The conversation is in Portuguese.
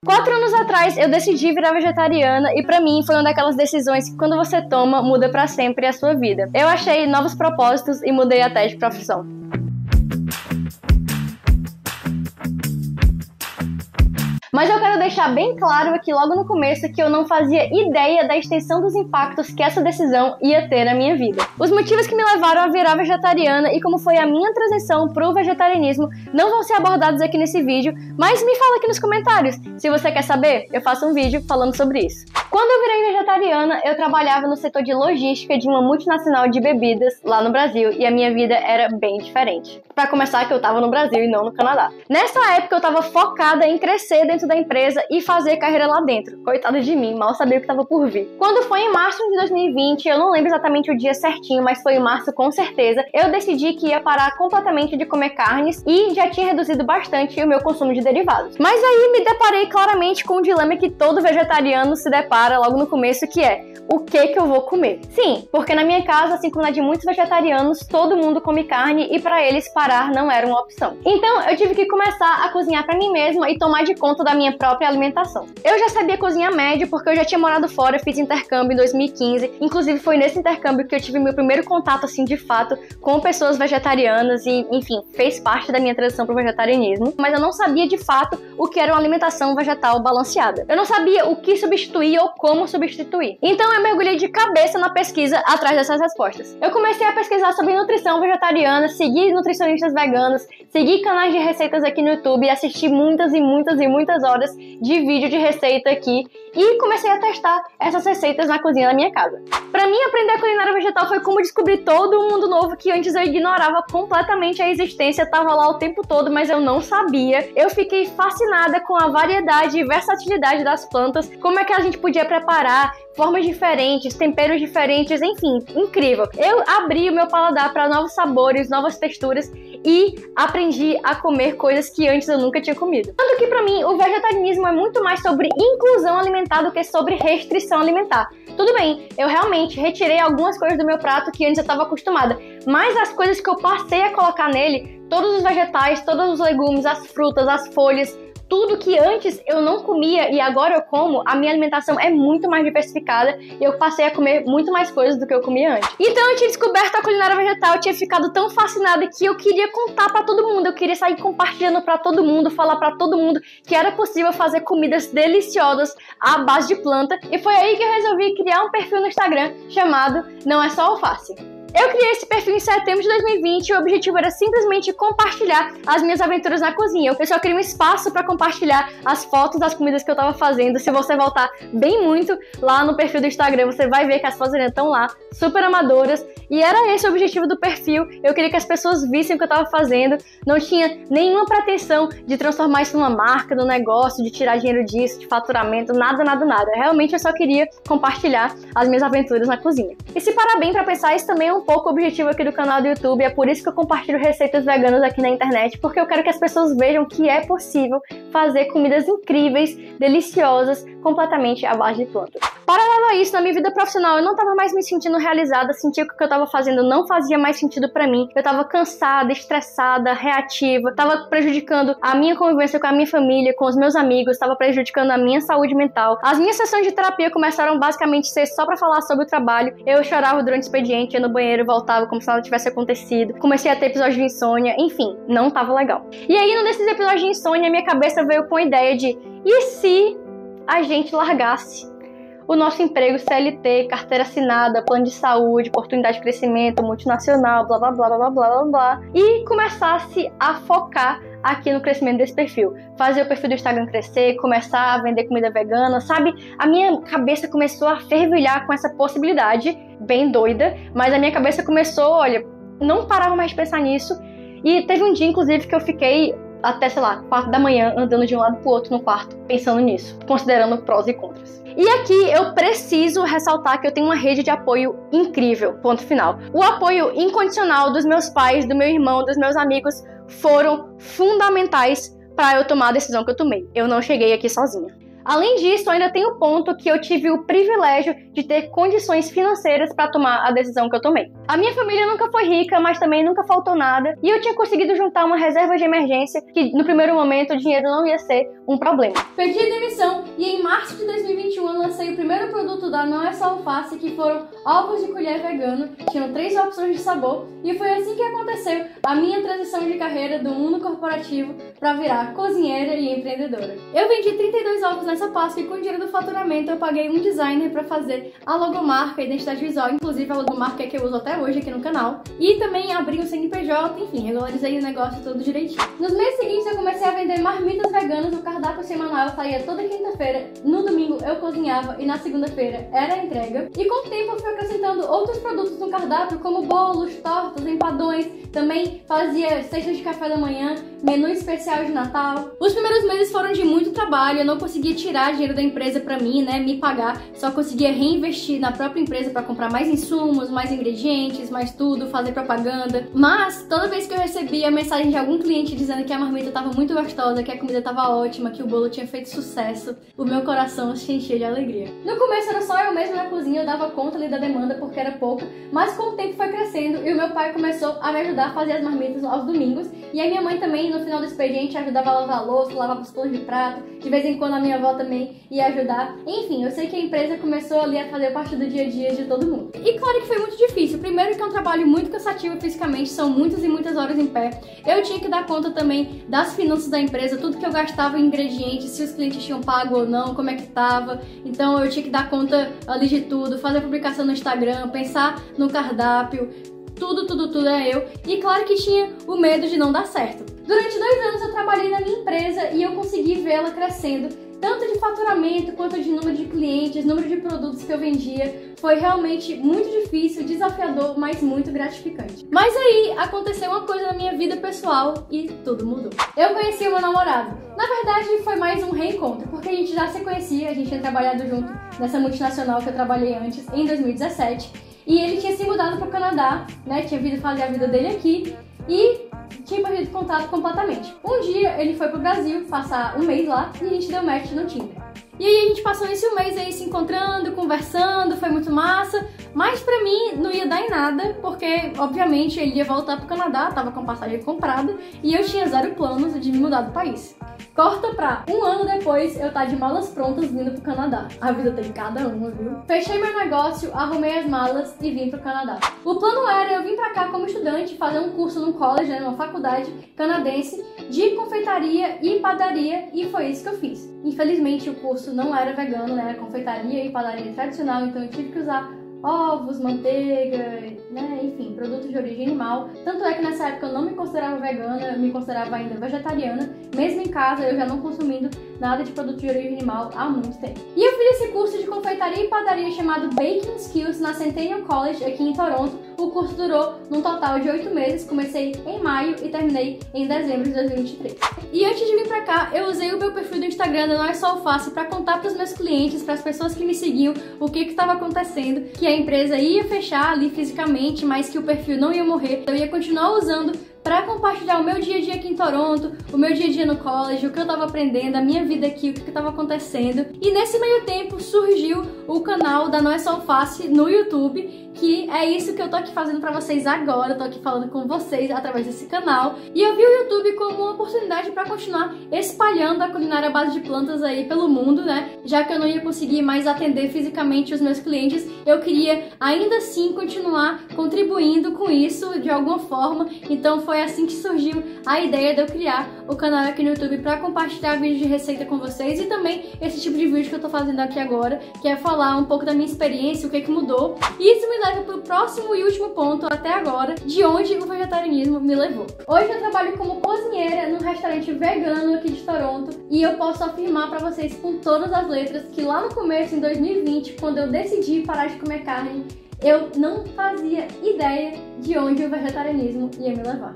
4 anos atrás eu decidi virar vegetariana e pra mim foi uma daquelas decisões que quando você toma, muda pra sempre a sua vida. Eu achei novos propósitos e mudei até de profissão. Mas eu quero deixar bem claro aqui logo no começo que eu não fazia ideia da extensão dos impactos que essa decisão ia ter na minha vida. Os motivos que me levaram a virar vegetariana e como foi a minha transição pro vegetarianismo não vão ser abordados aqui nesse vídeo, mas me fala aqui nos comentários. Se você quer saber, eu faço um vídeo falando sobre isso. Quando eu virei vegetariana, eu trabalhava no setor de logística de uma multinacional de bebidas lá no Brasil e a minha vida era bem diferente. Pra começar, que eu tava no Brasil e não no Canadá. Nessa época eu tava focada em crescer dentro da empresa e fazer carreira lá dentro. Coitada de mim, mal sabia o que tava por vir. Quando foi em março de 2020, eu não lembro exatamente o dia certinho, mas foi em março com certeza, eu decidi que ia parar completamente de comer carnes e já tinha reduzido bastante o meu consumo de derivados. Mas aí me deparei claramente com um dilema que todo vegetariano se depara logo no começo, que é: o que eu vou comer? Sim, porque na minha casa, assim como na de muitos vegetarianos, todo mundo come carne e pra eles parar não era uma opção. Então eu tive que começar a cozinhar pra mim mesma e tomar de conta da minha própria alimentação. Eu já sabia cozinhar médio porque eu já tinha morado fora, eu fiz intercâmbio em 2015, inclusive foi nesse intercâmbio que eu tive meu primeiro contato assim de fato com pessoas vegetarianas e, enfim, fez parte da minha transição pro vegetarianismo, mas eu não sabia de fato o que era uma alimentação vegetal balanceada. Eu não sabia o que substituir ou como substituir. Então eu mergulhei de cabeça na pesquisa atrás dessas respostas. Eu comecei a pesquisar sobre nutrição vegetariana, segui nutricionistas veganos, segui canais de receitas aqui no YouTube e assisti muitas horas de vídeo de receita aqui e comecei a testar essas receitas na cozinha da minha casa. Pra mim, aprender a culinária vegetal foi como descobrir todo um mundo novo que antes eu ignorava completamente a existência, tava lá o tempo todo, mas eu não sabia. Eu fiquei fascinada com a variedade e versatilidade das plantas, como é que a gente podia preparar, formas diferentes, temperos diferentes, enfim, incrível. Eu abri o meu paladar para novos sabores, novas texturas e aprendi a comer coisas que antes eu nunca tinha comido. Tanto que pra mim o vegetarianismo é muito mais sobre inclusão alimentar do que sobre restrição alimentar. Tudo bem, eu realmente retirei algumas coisas do meu prato que antes eu estava acostumada, mas as coisas que eu passei a colocar nele, todos os vegetais, todos os legumes, as frutas, as folhas, tudo que antes eu não comia e agora eu como, a minha alimentação é muito mais diversificada e eu passei a comer muito mais coisas do que eu comia antes. Então eu tinha descoberto a culinária vegetal, eu tinha ficado tão fascinada que eu queria contar pra todo mundo, eu queria sair compartilhando pra todo mundo, falar pra todo mundo que era possível fazer comidas deliciosas à base de planta, e foi aí que eu resolvi criar um perfil no Instagram chamado Não É Só Alface. Eu criei esse perfil em setembro de 2020 e o objetivo era simplesmente compartilhar as minhas aventuras na cozinha. Eu só queria um espaço para compartilhar as fotos das comidas que eu tava fazendo. Se você voltar bem muito lá no perfil do Instagram, você vai ver que as fazendas estão lá, super amadoras. E era esse o objetivo do perfil. Eu queria que as pessoas vissem o que eu tava fazendo. Não tinha nenhuma pretensão de transformar isso numa marca, num negócio, de tirar dinheiro disso, de faturamento, nada. Realmente eu só queria compartilhar as minhas aventuras na cozinha. E se parar bem pra pensar, isso também é um pouco o objetivo aqui do canal do YouTube, é por isso que eu compartilho receitas veganas aqui na internet, porque eu quero que as pessoas vejam que é possível fazer comidas incríveis, deliciosas, completamente à base de plantas. Paralelo a isso, na minha vida profissional, eu não tava mais me sentindo realizada, sentia que o que eu tava fazendo não fazia mais sentido pra mim, eu tava cansada, estressada, reativa, tava prejudicando a minha convivência com a minha família, com os meus amigos, tava prejudicando a minha saúde mental. As minhas sessões de terapia começaram basicamente a ser só pra falar sobre o trabalho, eu chorava durante o expediente, ia no banheiro, voltava como se nada tivesse acontecido, comecei a ter episódios de insônia, enfim, não tava legal. E aí, num desses episódios de insônia, minha cabeça veio com a ideia de: e se a gente largasse o nosso emprego CLT, carteira assinada, plano de saúde, oportunidade de crescimento, multinacional, blá blá blá blá blá blá blá, e começasse a focar aqui no crescimento desse perfil, fazer o perfil do Instagram crescer, começar a vender comida vegana, sabe? A minha cabeça começou a fervilhar com essa possibilidade, bem doida, mas a minha cabeça começou, olha, não parava mais de pensar nisso, e teve um dia, inclusive, que eu fiquei até, sei lá, 4 da manhã, andando de um lado pro outro no quarto, pensando nisso, considerando prós e contras. E aqui eu preciso ressaltar que eu tenho uma rede de apoio incrível, ponto final. O apoio incondicional dos meus pais, do meu irmão, dos meus amigos foram fundamentais para eu tomar a decisão que eu tomei. Eu não cheguei aqui sozinha. Além disso, ainda tem o ponto que eu tive o privilégio de ter condições financeiras para tomar a decisão que eu tomei. A minha família nunca foi rica, mas também nunca faltou nada, e eu tinha conseguido juntar uma reserva de emergência que no primeiro momento o dinheiro não ia ser um problema. Pedi demissão e em março de 2021 eu lancei o primeiro produto da Não É Só Alface, que foram ovos de colher vegano. Tinham 3 opções de sabor e foi assim que aconteceu a minha transição de carreira do mundo corporativo para virar cozinheira e empreendedora. Eu vendi 32 ovos nessa Páscoa e com o dinheiro do faturamento eu paguei um designer para fazer a logomarca, a identidade visual, inclusive a logomarca que eu uso até hoje aqui no canal, e também abri um CNPJ, enfim, regularizei o negócio todo direitinho. Nos meses seguintes eu comecei a vender marmitas veganas. O cardápio semanal saía toda quinta-feira, no domingo eu cozinhava e na segunda-feira era a entrega. E com o tempo eu fui acrescentando outros produtos no cardápio, como bolos, tortas, empadões, também fazia cestas de café da manhã, menu especial de Natal. Os primeiros meses foram de muito trabalho, eu não conseguia tirar dinheiro da empresa pra mim, né, me pagar, só conseguia reinvestir na própria empresa pra comprar mais insumos, mais ingredientes, mais tudo, fazer propaganda. Mas toda vez que eu recebia mensagem de algum cliente dizendo que a marmita tava muito gostosa, que a comida tava ótima, que o bolo tinha feito sucesso, o meu coração se enchia de alegria. No começo era só eu mesma na cozinha, eu dava conta ali da demanda porque era pouca, mas com o tempo foi crescendo e o meu pai começou a me ajudar a fazer as marmitas aos domingos, e a minha mãe também no final do expediente ajudava a lavar a louça, lavar os panos de prato, de vez em quando a minha avó também ia ajudar. Enfim, eu sei que a empresa começou ali a fazer parte do dia a dia de todo mundo. E claro que foi muito difícil. Primeiro que é um trabalho muito cansativo fisicamente, são muitas e muitas horas em pé. Eu tinha que dar conta também das finanças da empresa, tudo que eu gastava em ingredientes, se os clientes tinham pago ou não, como é que tava. Então eu tinha que dar conta ali de tudo, fazer publicação no Instagram, pensar no cardápio, tudo é eu. E claro que tinha o medo de não dar certo. Durante 2 anos eu trabalhei na minha empresa e eu consegui vê-la crescendo, tanto de faturamento quanto de número de clientes, número de produtos que eu vendia. Foi realmente muito difícil, desafiador, mas muito gratificante. Mas aí aconteceu uma coisa na minha vida pessoal e tudo mudou. Eu conheci o meu namorado. Na verdade foi mais um reencontro, porque a gente já se conhecia, a gente tinha trabalhado junto nessa multinacional que eu trabalhei antes, em 2017. E ele tinha se mudado para o Canadá, né? Tinha vindo fazer a vida dele aqui e tinha perdido contato completamente. Um dia ele foi pro Brasil passar um mês lá e a gente deu match no Tinder. E aí a gente passou esse mês aí se encontrando, conversando, foi muito massa, mas pra mim não ia dar em nada, porque obviamente ele ia voltar pro Canadá, tava com a passagem comprada e eu tinha 0 planos de me mudar do país. Corta pra 1 ano depois eu tá de malas prontas vindo pro Canadá. A vida tem cada uma, viu? Fechei meu negócio, arrumei as malas e vim pro Canadá. O plano era eu vir pra cá como estudante, fazer um curso num college, né, numa faculdade canadense de confeitaria e padaria, e foi isso que eu fiz. Infelizmente o curso não era vegano, né, era confeitaria e padaria tradicional, então eu tive que usar ovos, manteiga, né, enfim, produtos de origem animal. Tanto é que nessa época eu não me considerava vegana, eu me considerava ainda vegetariana. Mesmo em casa eu já não consumindo nada de produto de origem animal há muito tempo. E eu fiz esse curso de confeitaria e padaria chamado Baking Skills na Centennial College aqui em Toronto. O curso durou num total de 8 meses, comecei em maio e terminei em dezembro de 2023. E antes de vir pra cá, eu usei o meu perfil do Instagram da Não É Só Alface para contar pros meus clientes, para as pessoas que me seguiam, o que estava acontecendo, que a empresa ia fechar ali fisicamente, mas que o perfil não ia morrer. Eu ia continuar usando para compartilhar o meu dia a dia aqui em Toronto, o meu dia a dia no college, o que eu tava aprendendo, a minha vida aqui, o que tava acontecendo. E nesse meio tempo surgiu o canal da Não É Só Alface no YouTube, que é isso que eu tô aqui fazendo pra vocês agora, eu tô aqui falando com vocês através desse canal. E eu vi o YouTube como uma oportunidade pra continuar espalhando a culinária à base de plantas aí pelo mundo, né? Já que eu não ia conseguir mais atender fisicamente os meus clientes, eu queria ainda assim continuar contribuindo com isso de alguma forma. Então foi assim que surgiu a ideia de eu criar o canal aqui no YouTube pra compartilhar vídeos de receita com vocês e também esse tipo de vídeo que eu tô fazendo aqui agora, que é falar um pouco da minha experiência, o que mudou. E isso me leva pro próximo e último ponto até agora, de onde o vegetarianismo me levou. Hoje eu trabalho como cozinheira num restaurante vegano aqui de Toronto e eu posso afirmar pra vocês com todas as letras que lá no começo, em 2020, quando eu decidi parar de comer carne, eu não fazia ideia de onde o vegetarianismo ia me levar.